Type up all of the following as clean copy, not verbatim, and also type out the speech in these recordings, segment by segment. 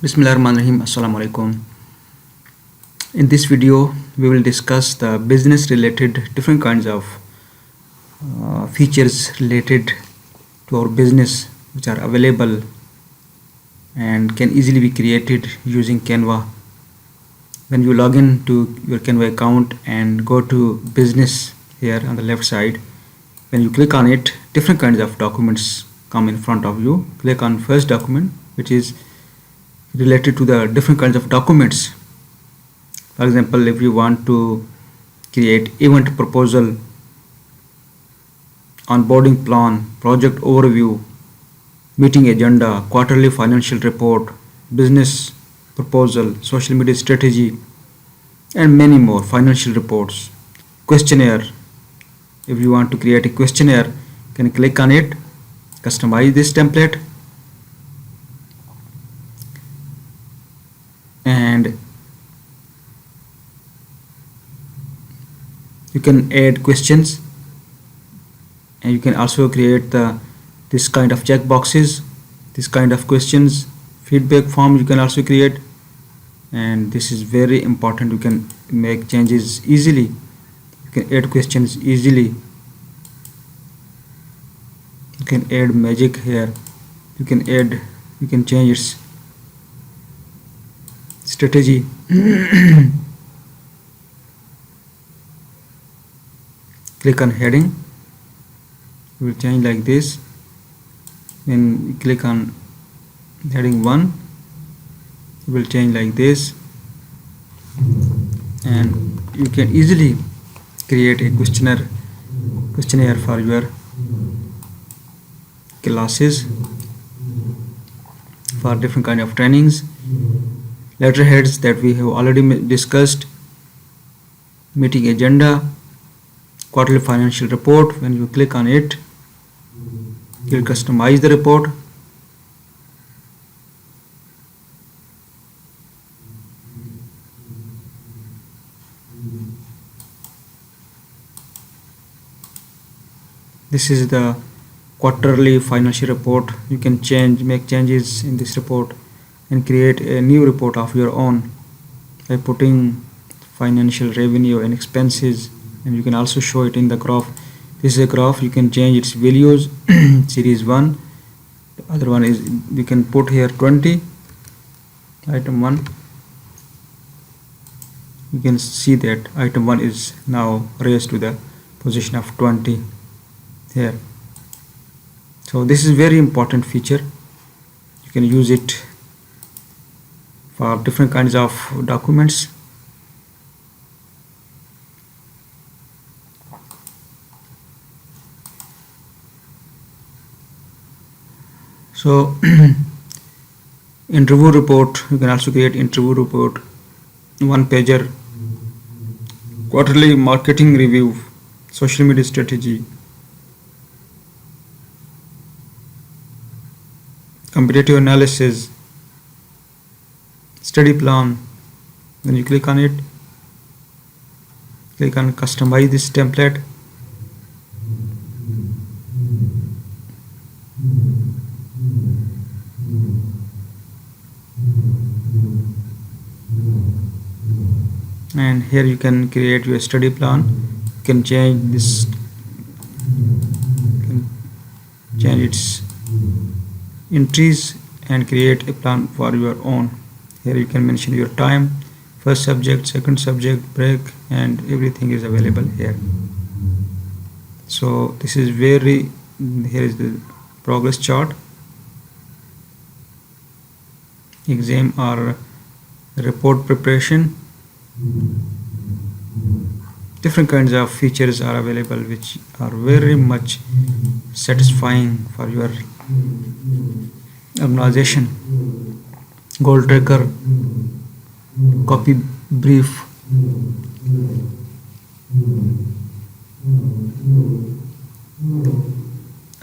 Bismillahirrahmanirrahim. Assalamu alaikum. In this video, we will discuss the business related different kinds of features related to our business which are available and can easily be created using Canva. When you log in to your Canva account and go to business here on the left side, when you click on it, different kinds of documents come in front of you. Click on first document, which is related to the different kinds of documents. For example, if you want to create event proposal, onboarding plan, project overview, meeting agenda, quarterly financial report, business proposal, social media strategy, and many more, financial reports, questionnaire. If you want to create a questionnaire, you can click on it, customize this template, and you can add questions, and you can also create this kind of check boxes, this kind of questions, feedback form you can also create, and this is very important. You can make changes easily, you can add questions easily, you can add magic here, you can change its strategy. Click on heading, it will change like this. When you click on heading 1, it will change like this, and you can easily create a questionnaire for your classes, for different kind of trainings. Letterheads that we have already discussed, meeting agenda, quarterly financial report. When you click on it, you'll customize the report. This is the quarterly financial report. You can make changes in this report and create a new report of your own by putting financial revenue and expenses, and you can also show it in the graph. This is a graph, you can change its values. Series 1, the other one is, we can put here 20, item 1. You can see that item 1 is now raised to the position of 20 here. So this is very important feature. You can use it for different kinds of documents. So interview report, you can also create interview report, one pager, quarterly marketing review, social media strategy, competitive analysis, study plan. When you click on it, click on customize this template, and here you can create your study plan. You can change this, change its entries and create a plan for your own. Here you can mention your time, first subject, second subject, break, and everything is available here. So this is here is the progress chart, exam or report preparation. Different kinds of features are available which are very much satisfying for your organization. Goal tracker, copy brief,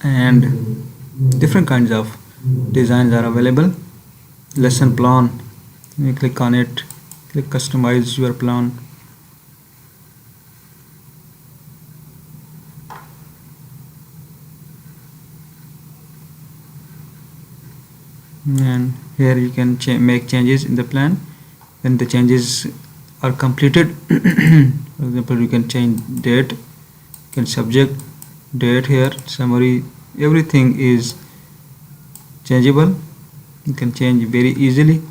and different kinds of designs are available. Lesson plan, you click on it, click customize your plan. and here you can make changes in the plan. When the changes are completed, for example, you can change date, you can subject, date, here summary, everything is changeable. You can change very easily.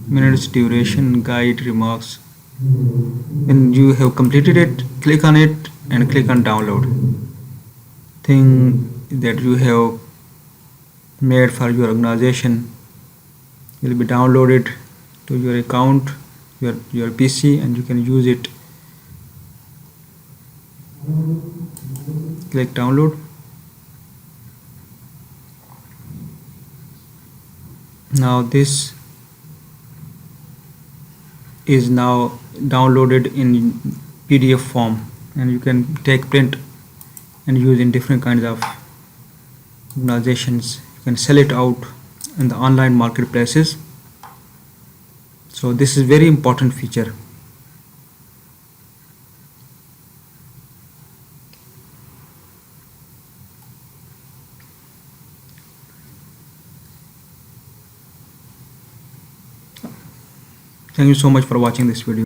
Minutes, duration, guide, remarks. When you have completed it, click on it and click on download. Thing that you have made for your organization will be downloaded to your account, your PC, and you can use it. Click download. Now this is now downloaded in PDF form, and you can take print and use in different kinds of organizations. You can sell it out in the online marketplaces. So this is very important feature. Thank you so much for watching this video.